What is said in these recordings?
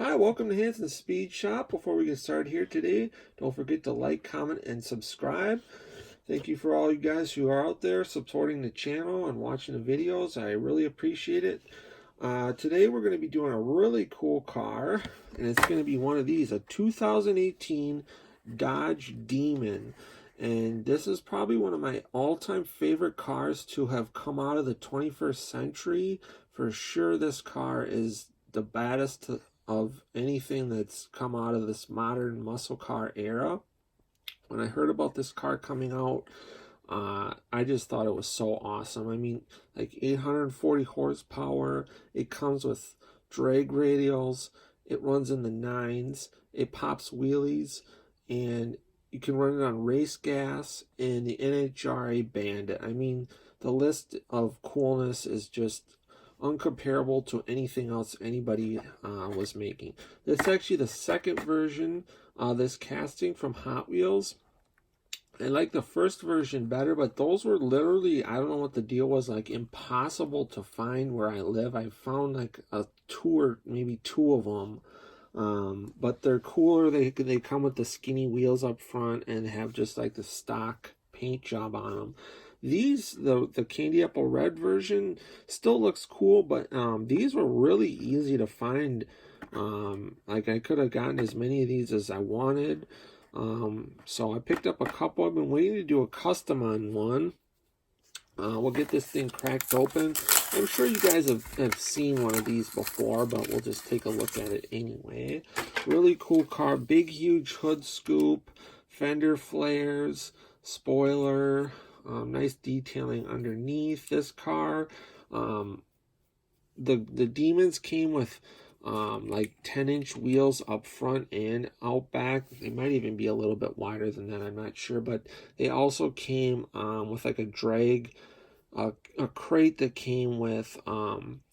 Hi, welcome to Hansen Speed Shop. Before we get started here today, don't forget to like, comment, and subscribe. Thank you for all you guys who are out there supporting the channel and watching the videos. I really appreciate it. Today we're going to be doing a really cool car, and it's going to be one of these, a 2018 Dodge Demon. And this is probably one of my all-time favorite cars to have come out of the 21st century. For sure, this car is the baddest of anything that's come out of this modern muscle car era. When I heard about this car coming out, I just thought it was so awesome. I mean, like 840 horsepower. It comes with drag radials. It runs in the nines. It pops wheelies, and you can run it on race gas and the NHRA Bandit. I mean, the list of coolness is just uncomparable to anything else anybody was making. This is actually the second version of this casting from Hot Wheels. I like the first version better, but those were literally, I don't know what the deal was, like impossible to find where I live. I found like a two or maybe two of them. But they're cooler. They come with the skinny wheels up front and have just like the stock paint job on them. These, the candy apple red version still looks cool, but these were really easy to find. Like I could have gotten as many of these as I wanted. So I picked up a couple. I've been waiting to do a custom on one. We'll get this thing cracked open. I'm sure you guys have seen one of these before, but we'll just take a look at it anyway. Really cool car. Big, huge hood scoop. Fender flares. Spoiler. Nice detailing underneath this car. The Demons came with like 10-inch wheels up front and out back. They might even be a little bit wider than that, I'm not sure, but they also came with like a drag, a crate that came with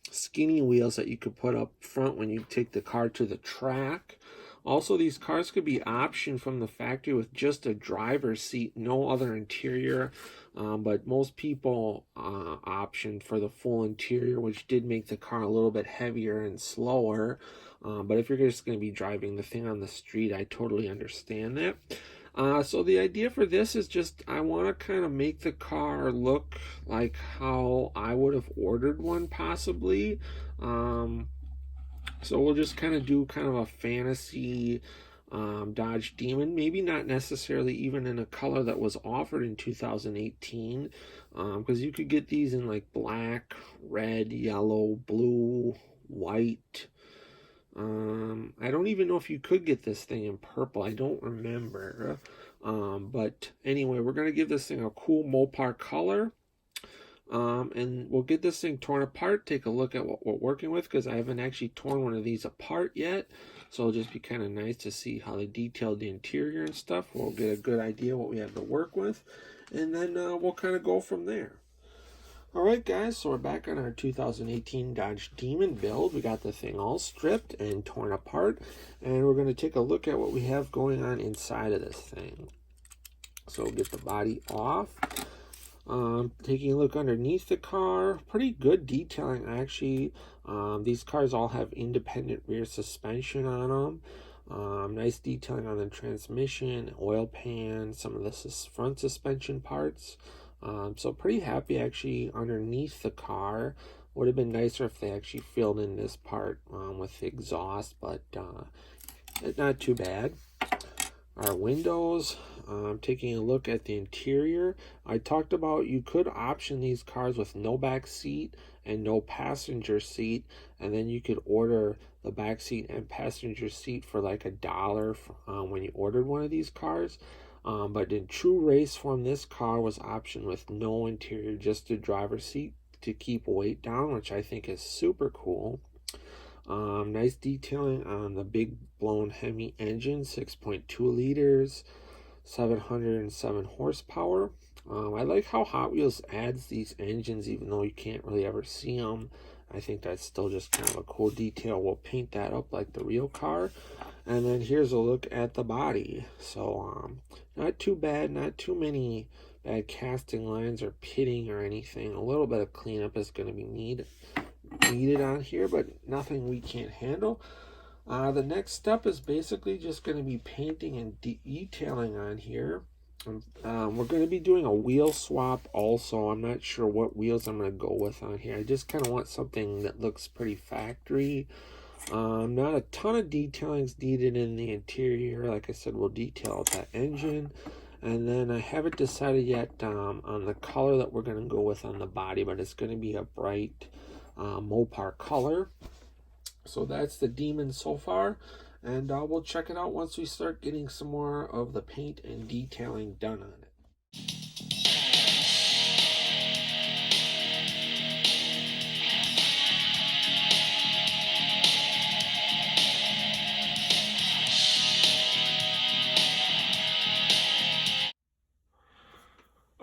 skinny wheels that you could put up front when you take the car to the track. Also, these cars could be optioned from the factory with just a driver's seat, no other interior. But most people optioned for the full interior, which did make the car a little bit heavier and slower. But if you're just going to be driving the thing on the street, I totally understand that. So the idea for this is just I want to kind of make the car look like how I would have ordered one possibly. So we'll just kind of do kind of a fantasy Dodge Demon, maybe not necessarily even in a color that was offered in 2018, because you could get these in like black, red, yellow, blue, white. I don't even know if you could get this thing in purple. I don't remember. But anyway, we're going to give this thing a cool Mopar color. And we'll get this thing torn apart, take a look at what we're working with, because I haven't actually torn one of these apart yet. So it'll just be kind of nice to see how they detailed the interior and stuff. We'll get a good idea what we have to work with, and then we'll kind of go from there. Alright guys, so we're back on our 2018 Dodge Demon build. We got the thing all stripped and torn apart, and we're going to take a look at what we have going on inside of this thing. So we'll get the body off. Taking a look underneath the car, pretty good detailing actually. These cars all have independent rear suspension on them. Nice detailing on the transmission, oil pan, some of the front suspension parts. So pretty happy actually underneath the car. Would have been nicer if they actually filled in this part with the exhaust, but not too bad. Our windows, taking a look at the interior. I talked about you could option these cars with no back seat and no passenger seat, and then you could order the back seat and passenger seat for like $1 when you ordered one of these cars. But in true race form, this car was optioned with no interior, just a driver's seat to keep weight down, which I think is super cool. Nice detailing on the big blown Hemi engine, 6.2 liters, 707 horsepower. I like how Hot Wheels adds these engines even though you can't really ever see them. I think that's still just kind of a cool detail. We'll paint that up like the real car. And then here's a look at the body. So not too bad, not too many bad casting lines or pitting or anything. A little bit of cleanup is going to be needed on here, but nothing we can't handle. The next step is basically just going to be painting and detailing on here. We're going to be doing a wheel swap also. I'm not sure what wheels I'm going to go with on here. I just kind of want something that looks pretty factory. Not a ton of detailing is needed in the interior. Like I said, we'll detail out that engine. And then I haven't decided yet on the color that we're going to go with on the body, but it's going to be a bright Mopar color. So that's the Demon so far, and we'll check it out once we start getting some more of the paint and detailing done on it.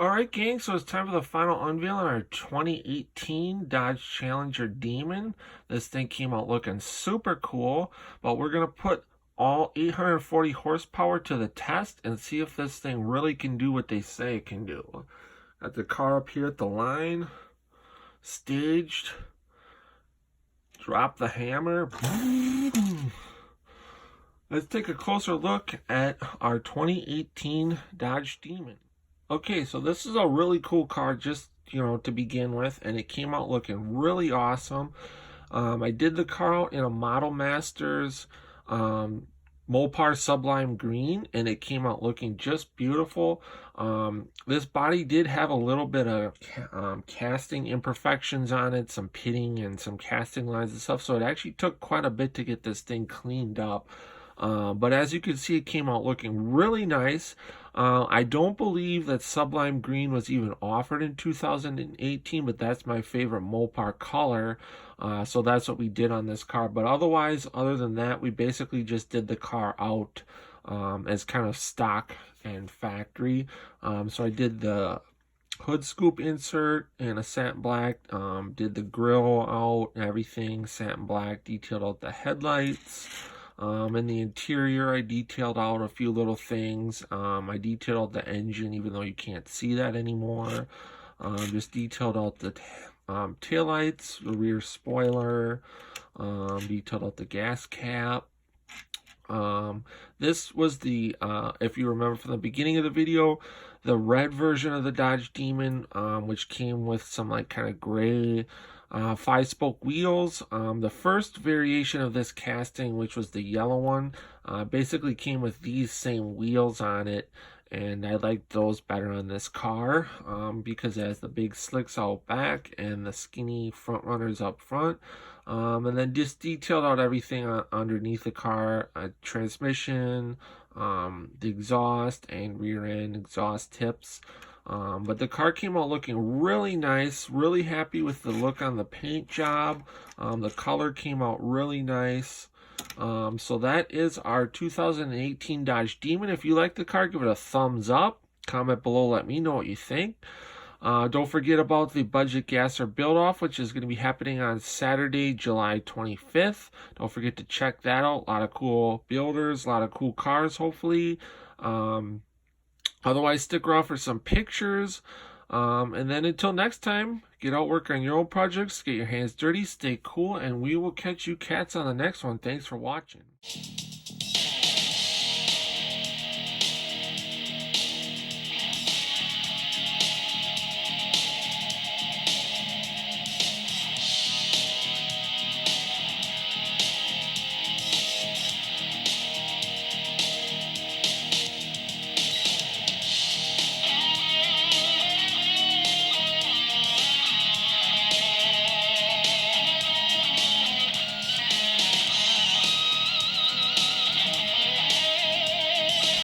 Alright gang, so it's time for the final unveil on our 2018 Dodge Challenger Demon. This thing came out looking super cool, but we're going to put all 840 horsepower to the test and see if this thing really can do what they say it can do. Got the car up here at the line, staged, drop the hammer. Let's take a closer look at our 2018 Dodge Demon. Okay, so this is a really cool car just, to begin with, and it came out looking really awesome. I did the car out in a Model Masters Mopar Sublime Green, and it came out looking just beautiful. This body did have a little bit of casting imperfections on it, some pitting and some casting lines and stuff, so it actually took quite a bit to get this thing cleaned up. But as you can see, it came out looking really nice. I don't believe that Sublime Green was even offered in 2018, but that's my favorite Mopar color. So that's what we did on this car. But otherwise, other than that, we basically just did the car out as kind of stock and factory. So I did the hood scoop insert in a satin black, did the grill out and everything, satin black, detailed out the headlights. In the interior, I detailed out a few little things. I detailed out the engine, even though you can't see that anymore. Just detailed out the taillights, the rear spoiler, detailed out the gas cap. This was the, if you remember from the beginning of the video, the red version of the Dodge Demon, which came with some like kind of gray 5-spoke wheels. The first variation of this casting, which was the yellow one, basically came with these same wheels on it, and I liked those better on this car because it has the big slicks out back and the skinny front runners up front. And then just detailed out everything underneath the car, transmission, the exhaust and rear end exhaust tips. But the car came out looking really nice, really happy with the look on the paint job. The color came out really nice. So that is our 2018 Dodge Demon. If you like the car, give it a thumbs up. Comment below, let me know what you think. Don't forget about the budget gasser build-off, which is going to be happening on Saturday, July 25th. Don't forget to check that out. A lot of cool builders, a lot of cool cars, hopefully. Otherwise, stick around for some pictures. And then until next time, get out, work on your own projects, get your hands dirty, stay cool, and we will catch you cats on the next one. Thanks for watching.